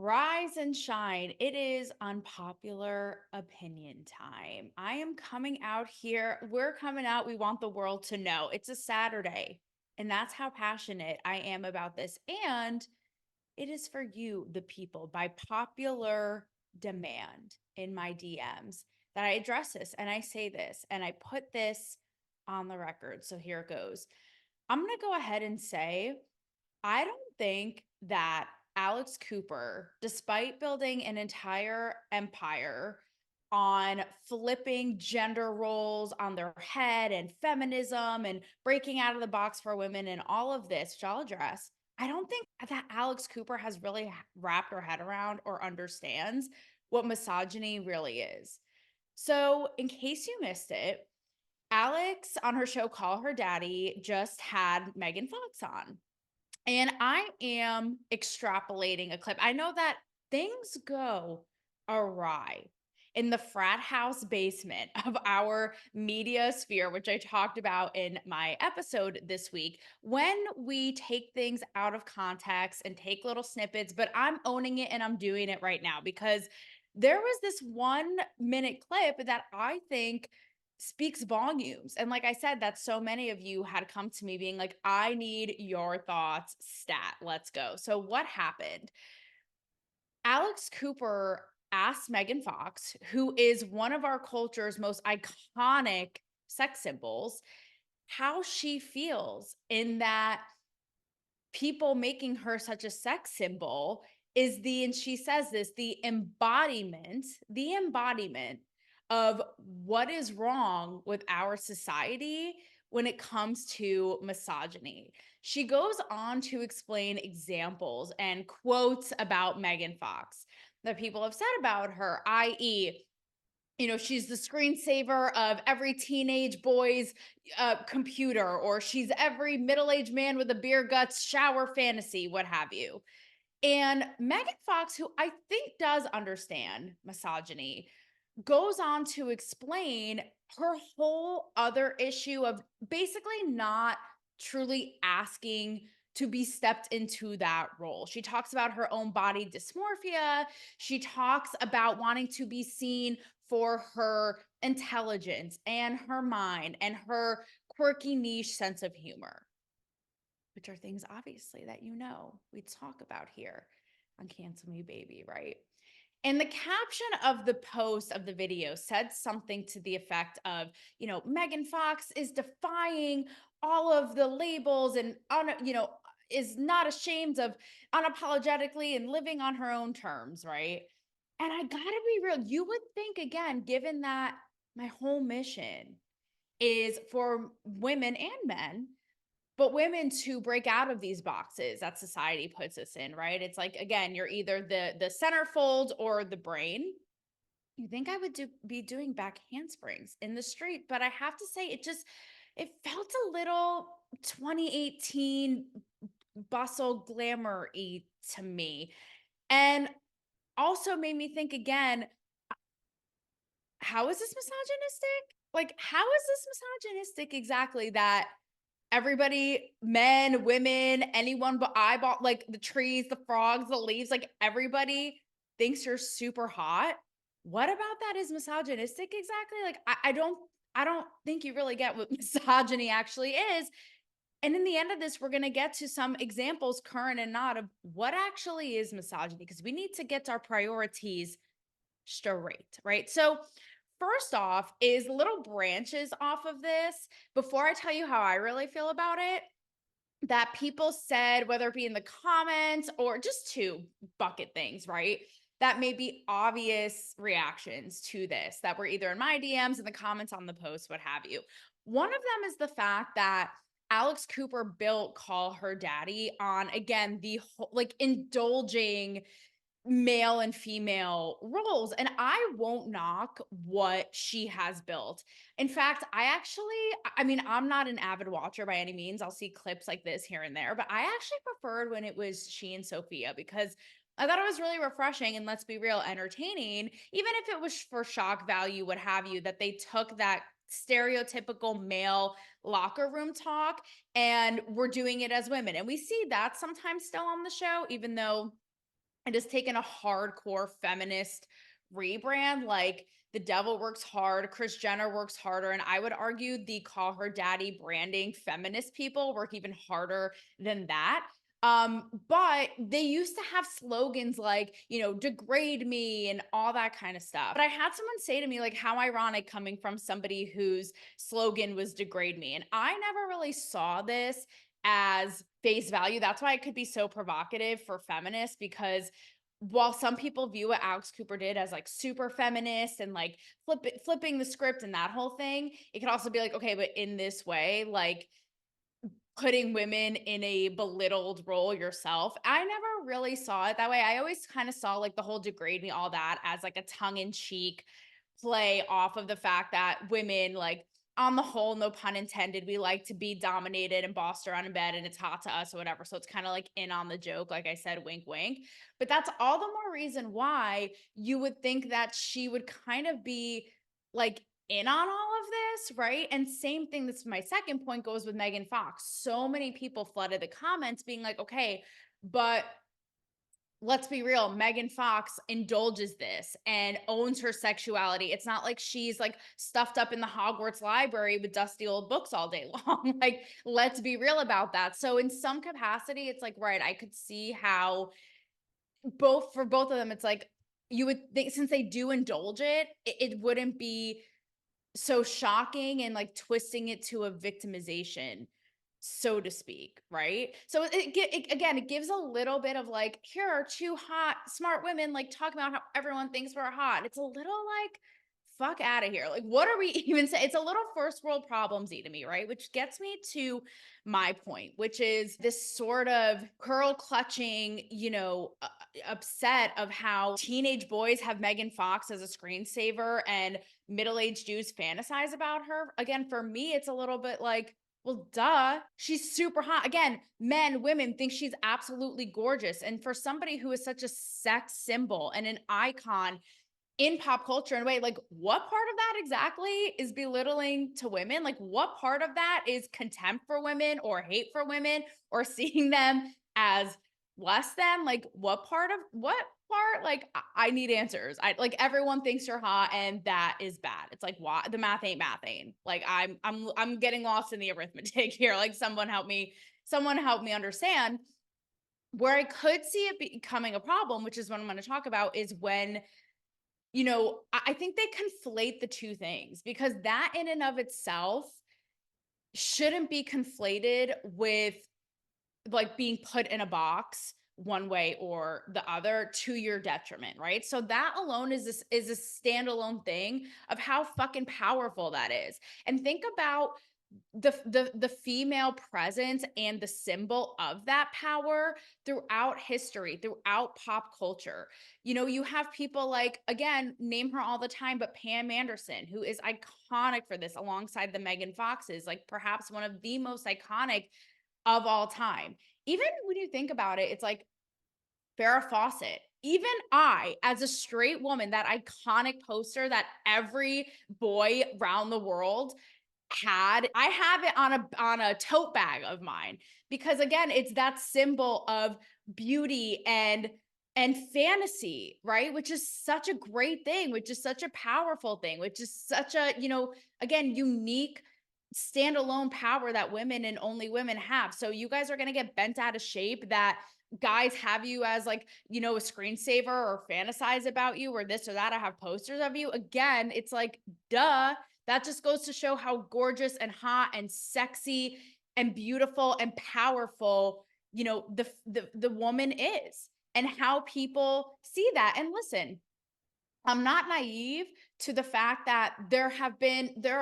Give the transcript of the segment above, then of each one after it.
Rise and shine. It is unpopular opinion time. I am coming out here. We're coming out. We want the world to know. It's a Saturday, and that's how passionate I am about this. And it is for you, the people, by popular demand in my DMs that I address this and I say this and I put this on the record. So here it goes. I'm going to go ahead and say I don't think that Alex Cooper, despite building an entire empire on flipping gender roles on their head and feminism and breaking out of the box for women and all of this, which I'll address, I don't think that Alex Cooper has really wrapped her head around or understands what misogyny really is. So, in case you missed it, Alex on her show Call Her Daddy just had Megan Fox on. And I am extrapolating a clip. I know that things go awry in the frat house basement of our media sphere, which I talked about in my episode this week, when we take things out of context and take little snippets, but I'm owning it and I'm doing it right now because there was this 1 minute clip that I think speaks volumes. And like I said, that so many of you had come to me being like, I need your thoughts, stat. Let's go. So, what happened? Alex Cooper asked Megan Fox, who is one of our culture's most iconic sex symbols, how she feels in that people making her such a sex symbol is and she says this, the embodiment of what is wrong with our society when it comes to misogyny. She goes on to explain examples and quotes about Megan Fox that people have said about her, i.e., she's the screensaver of every teenage boy's computer, or she's every middle-aged man with a beer guts shower fantasy, what have you. And Megan Fox, who I think does understand misogyny, goes on to explain her whole other issue of basically not truly asking to be stepped into that role. She talks about her own body dysmorphia. She talks about wanting to be seen for her intelligence and her mind and her quirky niche sense of humor, which are things obviously that we talk about here on Cancel Me Baby, right? And the caption of the post of the video said something to the effect of, Megan Fox is defying all of the labels and, is not ashamed of unapologetically and living on her own terms, right? And I gotta be real, you would think, again, given that my whole mission is for women and men, but women to break out of these boxes that society puts us in, right? It's like, again, you're either the centerfold or the brain. You think I would be doing back handsprings in the street, but I have to say it felt a little 2018 bustle glamour-y to me. And also made me think again, how is this misogynistic? Like, how is this misogynistic exactly that everybody, men, women, anyone but eyeball, like the trees, the frogs, the leaves, like everybody thinks you're super hot? What about that is misogynistic exactly? Like, I don't think you really get what misogyny actually is. And in the end of this, we're going to get to some examples, current and not, of what actually is misogyny, because we need to get our priorities straight, right? So, first off, is little branches off of this. Before I tell you how I really feel about it, that people said, whether it be in the comments or just to bucket things, right? That may be obvious reactions to this that were either in my DMs, in the comments on the post, what have you. One of them is the fact that Alex Cooper built Call Her Daddy on, again, the whole, like, indulging male and female roles. And I won't knock what she has built. In fact, I mean, I'm not an avid watcher by any means. I'll see clips like this here and there, but I actually preferred when it was she and Sophia because I thought it was really refreshing and, let's be real, entertaining, even if it was for shock value, what have you, that they took that stereotypical male locker room talk and we're doing it as women. And we see that sometimes still on the show, even though and has taken a hardcore feminist rebrand. Like the devil works hard, Kris Jenner works harder. And I would argue the call her daddy branding feminist people work even harder than that. But they used to have slogans like, degrade me and all that kind of stuff. But I had someone say to me, like, how ironic coming from somebody whose slogan was degrade me. And I never really saw this as face value. That's why it could be so provocative for feminists, because while some people view what Alex Cooper did as like super feminist and like flipping the script and that whole thing, it could also be like, okay, but in this way, like putting women in a belittled role yourself. I never really saw it that way. I always kind of saw like the whole degrade me, all that as like a tongue in cheek play off of the fact that women, like, on the whole, no pun intended, we like to be dominated and bossed around in bed and it's hot to us or whatever. So it's kind of like in on the joke, like I said, wink, wink. But that's all the more reason why you would think that she would kind of be like in on all of this, right? And same thing, this is my second point, goes with Megan Fox. So many people flooded the comments being like, okay, but let's be real, Megan Fox indulges this and owns her sexuality. It's not like she's like stuffed up in the Hogwarts library with dusty old books all day long. Like, let's be real about that. So, in some capacity, it's like, right, I could see how for both of them, it's like you would think since they do indulge it wouldn't be so shocking and like twisting it to a victimization, so to speak, right? So again, it gives a little bit of like, here are two hot, smart women like talking about how everyone thinks we're hot. It's a little like, fuck out of here. Like, what are we even saying? It's a little first world problemsy to me, right? Which gets me to my point, which is this sort of curl clutching, upset of how teenage boys have Megan Fox as a screensaver and middle-aged Jews fantasize about her. Again, for me, it's a little bit like, well, duh, she's super hot. Again, men, women think she's absolutely gorgeous. And for somebody who is such a sex symbol and an icon in pop culture in a way, like what part of that exactly is belittling to women? Like what part of that is contempt for women or hate for women or seeing them as less than? Like what part? Like I need answers. I like everyone thinks you're hot and that is bad. It's like why the math ain't mathing. Like I'm getting lost in the arithmetic here. Like someone help me understand. Where I could see it becoming a problem, which is what I'm going to talk about, is when I think they conflate the two things, because that in and of itself shouldn't be conflated with like being put in a box one way or the other to your detriment, right? So that alone is a standalone thing of how fucking powerful that is. And think about the female presence and the symbol of that power throughout history, throughout pop culture. You have people like, again, name her all the time, but Pam Anderson, who is iconic for this, alongside the Megan Foxes, like perhaps one of the most iconic of all time. Even when you think about it, it's like Farrah Fawcett. Even I, as a straight woman, that iconic poster that every boy around the world I have it on a tote bag of mine, because again, it's that symbol of beauty and fantasy, right? Which is such a great thing, which is such a powerful thing, which is such a, again, unique standalone power that women and only women have. So you guys are going to get bent out of shape that guys have you as like, a screensaver or fantasize about you or this or that. I have posters of you. Again, it's like, duh. That just goes to show how gorgeous and hot and sexy and beautiful and powerful, the woman is, and how people see that. And listen, I'm not naive to the fact that there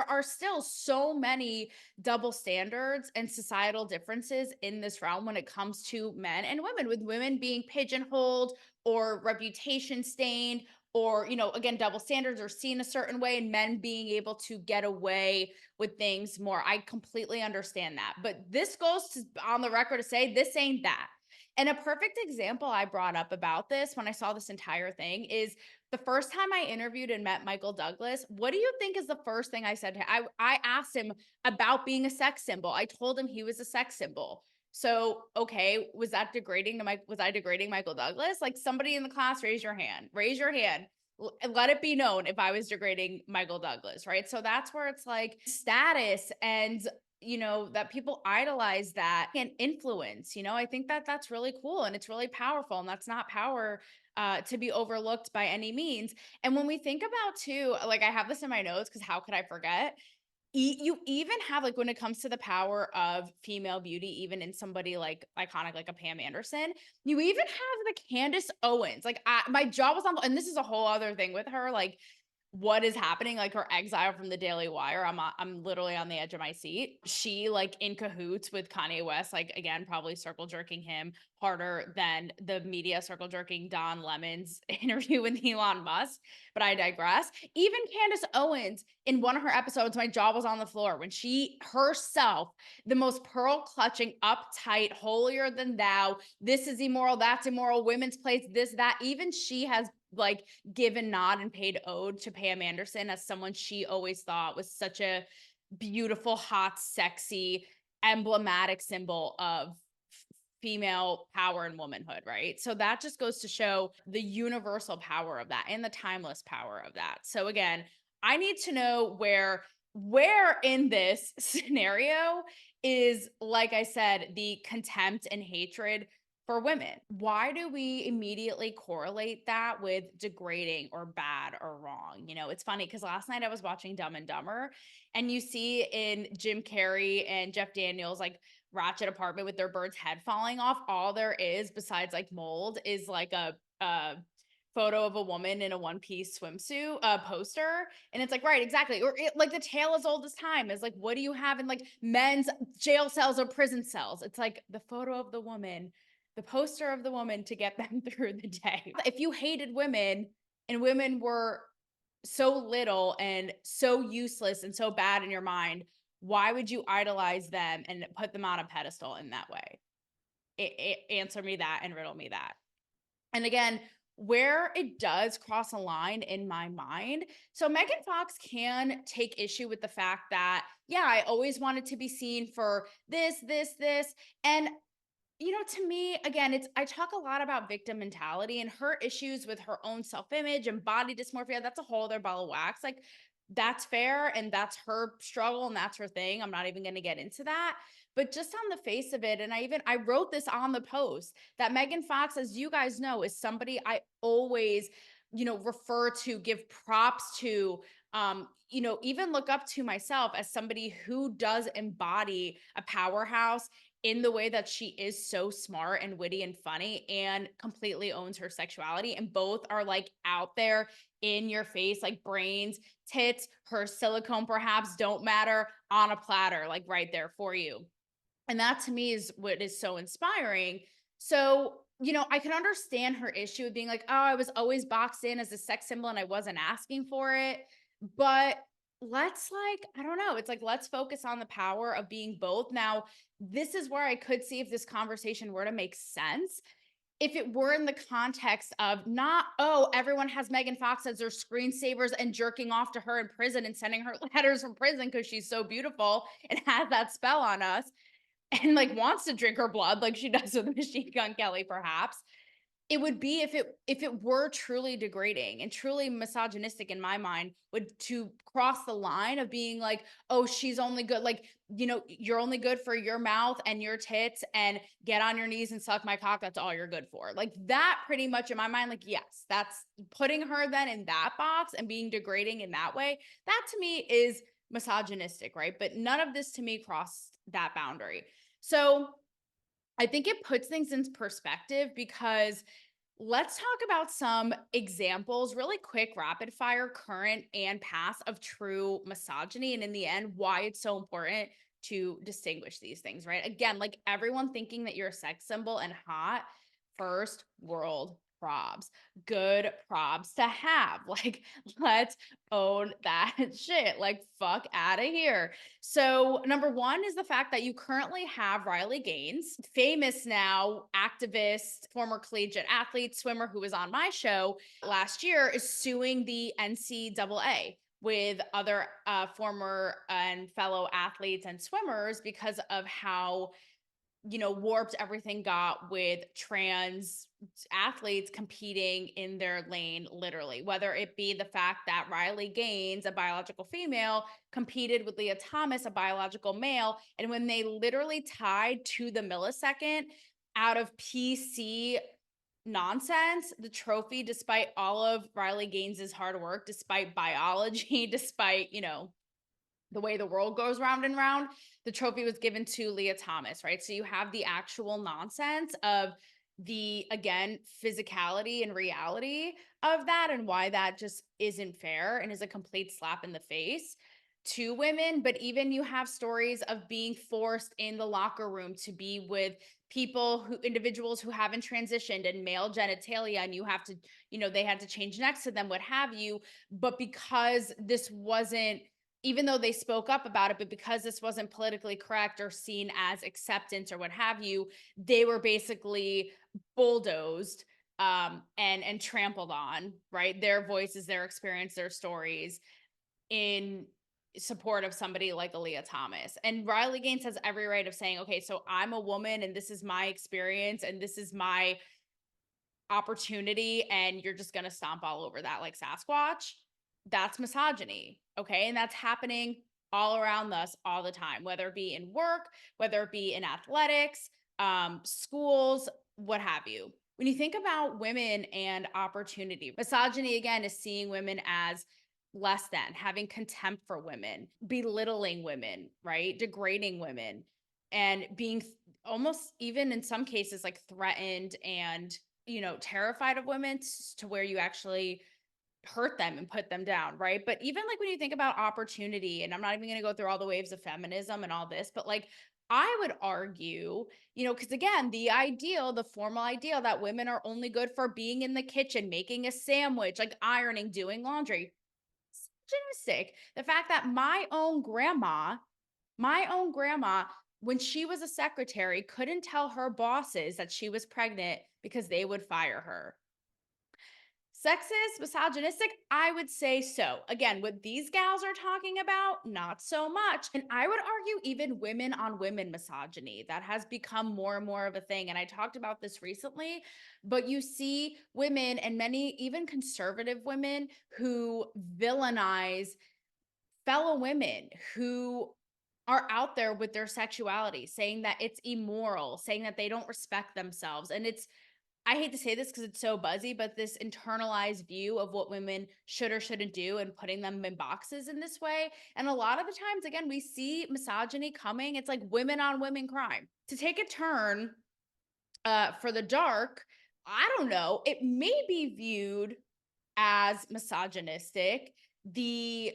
are still so many double standards and societal differences in this realm when it comes to men and women, with women being pigeonholed or reputation stained, or, again, double standards are seen a certain way, and men being able to get away with things more. I completely understand that. But this goes to, on the record to say, this ain't that. And a perfect example I brought up about this when I saw this entire thing is the first time I interviewed and met Michael Douglas. What do you think is the first thing I said to him? I asked him about being a sex symbol. I told him he was a sex symbol. So, okay, was I degrading Michael Douglas? Like, somebody in the class, raise your hand. Raise your hand. Let it be known if I was degrading Michael Douglas, right? So that's where it's like status and that people idolize that and influence. I think that that's really cool and it's really powerful, and that's not power to be overlooked by any means. And when we think about too, like I have this in my notes because how could I forget? You even have, like, when it comes to the power of female beauty, even in somebody like iconic, like a Pam Anderson, you even have the Candace Owens. Like, my jaw was on, and this is a whole other thing with her. Like, what is happening, like her exile from the Daily Wire. I'm literally on the edge of my seat. She, like, in cahoots with Kanye West, like, again, probably circle jerking him harder than the media circle jerking Don Lemon's interview with Elon Musk. But I digress. Even Candace Owens, in one of her episodes, my jaw was on the floor when she herself, the most pearl clutching, uptight, holier than thou, this is immoral, that's immoral, women's place, this, that. Even she has, like, given nod and paid ode to Pam Anderson as someone she always thought was such a beautiful, hot, sexy, emblematic symbol of female power and womanhood, right? So that just goes to show the universal power of that and the timeless power of that. So again, I need to know where in this scenario is, like I said, the contempt and hatred for women. Why do we immediately correlate that with degrading or bad or wrong? It's funny because last night I was watching Dumb and Dumber, and you see in Jim Carrey and Jeff Daniels, like, ratchet apartment with their bird's head falling off, all there is besides, like, mold is like a photo of a woman in a one piece swimsuit poster. And it's like, right, exactly. Or like the tale as old as time is like, what do you have in, like, men's jail cells or prison cells? It's like the photo of the woman, the poster of the woman to get them through the day. If you hated women and women were so little and so useless and so bad in your mind, why would you idolize them and put them on a pedestal in that way? Answer me that and riddle me that. And again, where it does cross a line in my mind. So Megan Fox can take issue with the fact that, yeah, I always wanted to be seen for this, this, this. And to me, again, I talk a lot about victim mentality and her issues with her own self-image and body dysmorphia. That's a whole other ball of wax. Like, that's fair and that's her struggle and that's her thing. I'm not even going to get into that. But just on the face of it, and I wrote this on the post, that Megan Fox, as you guys know, is somebody I always, refer to, give props to, even look up to myself as somebody who does embody a powerhouse in the way that she is so smart and witty and funny and completely owns her sexuality. And both are, like, out there in your face, like brains, tits, her silicone perhaps don't matter on a platter, like right there for you. And that to me is what is so inspiring. So, I can understand her issue of being like, oh, I was always boxed in as a sex symbol and I wasn't asking for it. But let's, like, I don't know. It's like, let's focus on the power of being both. Now, this is where I could see if this conversation were to make sense. If it were in the context of not, oh, everyone has Megan Fox as their screensavers and jerking off to her in prison and sending her letters from prison because she's so beautiful and has that spell on us, and, like, wants to drink her blood like she does with Machine Gun Kelly, perhaps. It would be if it were truly degrading and truly misogynistic in my mind, would to cross the line of being like, oh, she's only good, like, you're only good for your mouth and your tits and get on your knees and suck my cock. That's all you're good for. Like, that pretty much in my mind, like, yes, that's putting her then in that box and being degrading in that way. That to me is misogynistic, right? But none of this to me crossed that boundary. So I think it puts things in perspective because let's talk about some examples, really quick, rapid fire, current and past, of true misogyny. And in the end, why it's so important to distinguish these things, right? Again, like, everyone thinking that you're a sex symbol and hot, first world probs, good probs to have. Like, let's own that shit. Like, fuck out of here. So, number one is the fact that you currently have Riley Gaines, famous now activist, former collegiate athlete, swimmer, who was on my show last year, is suing the NCAA with other former and fellow athletes and swimmers because of how warped everything got with trans athletes competing in their lane, literally, whether it be the fact that Riley Gaines, a biological female, competed with Leah Thomas, a biological male. And when they literally tied to the millisecond out of PC nonsense, the trophy, despite all of Riley Gaines's hard work, despite biology, despite, the way the world goes round and round, the trophy was given to Leah Thomas, right? So you have the actual nonsense of the, again, physicality and reality of that and why that just isn't fair and is a complete slap in the face to women. But even you have stories of being forced in the locker room to be with individuals who haven't transitioned and male genitalia, and you have to, they had to change next to them, what have you. But because this wasn't, even though they spoke up about it, but because this wasn't politically correct or seen as acceptance or what have you, they were basically bulldozed and trampled on, right? Their voices, their experience, their stories in support of somebody like Aaliyah Thomas. And Riley Gaines has every right of saying, okay, so I'm a woman and this is my experience and this is my opportunity, and you're just going to stomp all over that like Sasquatch. That's misogyny. Okay. And that's happening all around us all the time, whether it be in work, whether it be in athletics, schools, what have you. When you think about women and opportunity, misogyny, again, is seeing women as less than, having contempt for women, belittling women, right? Degrading women, and being almost, even in some cases, like threatened and terrified of women to where you actually hurt them and put them down, right? But even like when you think about opportunity, and I'm not even going to go through all the waves of feminism and all this, but like I would argue, because again, the formal ideal that women are only good for being in the kitchen, making a sandwich, like ironing, doing laundry. Misogynistic. The fact that my own grandma, when she was a secretary, couldn't tell her bosses that she was pregnant because they would fire her. Sexist, misogynistic? I would say so. Again, what these gals are talking about, not so much. And I would argue even women on women misogyny, that has become more and more of a thing. And I talked about this recently, but you see women, and many even conservative women, who villainize fellow women who are out there with their sexuality, saying that it's immoral, saying that they don't respect themselves. And I hate to say this because it's so buzzy, but this internalized view of what women should or shouldn't do and putting them in boxes in this way. And a lot of the times, again, we see misogyny coming. It's like women on women crime. To take a turn for the dark, I don't know, it may be viewed as misogynistic, the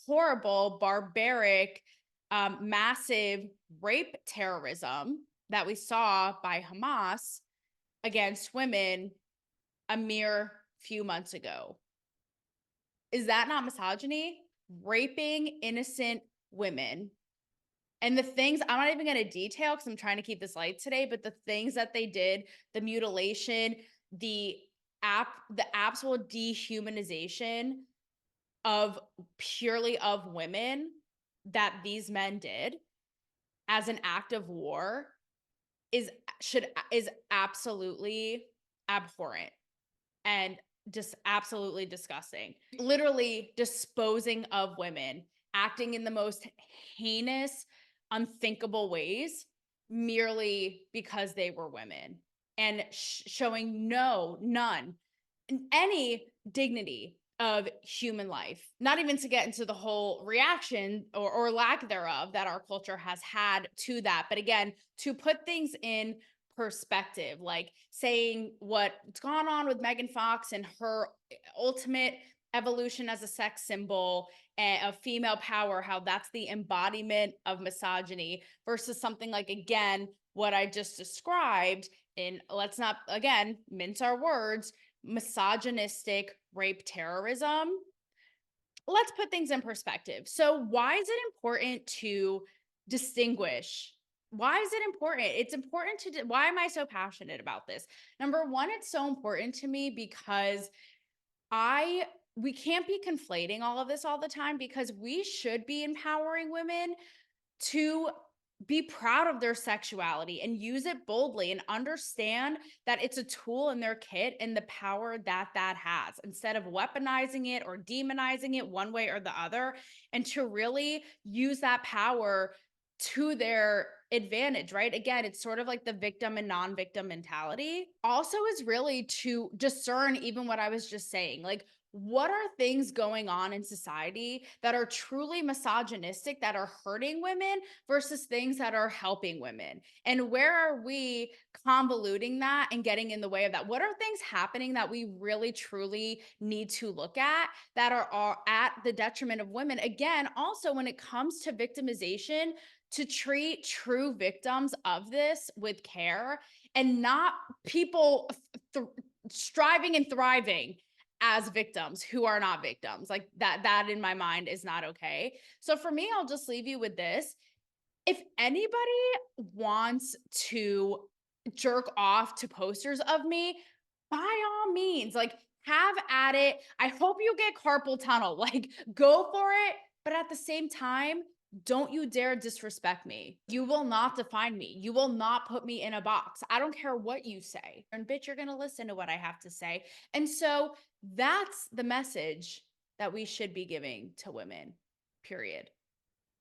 horrible, barbaric, massive rape terrorism that we saw by Hamas against women a mere few months ago. Is that not misogyny? Raping innocent women. And the things, I'm not even going to detail because I'm trying to keep this light today, but the things that they did, the mutilation, the absolute dehumanization of purely of women that these men did as an act of war is absolutely abhorrent and just absolutely disgusting. Literally disposing of women, acting in the most heinous, unthinkable ways merely because they were women, and showing none, any dignity of human life. Not even to get into the whole reaction or lack thereof that our culture has had to that. But again, to put things in perspective, like saying what's gone on with Megan Fox and her ultimate evolution as a sex symbol of female power, how that's the embodiment of misogyny, versus something like, again, what I just described in, let's not, again, mince our words, misogynistic rape terrorism. Let's put things in perspective. So why is it important to distinguish? Why is it important? It's important to, why am I so passionate about this? Number one, it's so important to me because we can't be conflating all of this all the time, because we should be empowering women to be proud of their sexuality and use it boldly and understand that it's a tool in their kit and the power that that has, instead of weaponizing it or demonizing it one way or the other, and to really use that power to their advantage, right? Again, it's sort of like the victim and non-victim mentality. Also is really to discern even what I was just saying. Like, what are things going on in society that are truly misogynistic, that are hurting women, versus things that are helping women? And where are we convoluting that and getting in the way of that? What are things happening that we really truly need to look at that are at the detriment of women? Again, also when it comes to victimization, to treat true victims of this with care and not people striving and thriving as victims who are not victims. Like that in my mind is not okay. So for me, I'll just leave you with this. If anybody wants to jerk off to posters of me, by all means, like, have at it. I hope you get carpal tunnel. Like, go for it. But at the same time, don't you dare disrespect me. You will not define me. You will not put me in a box. I don't care what you say. And bitch, you're going to listen to what I have to say. And so that's the message that we should be giving to women, period.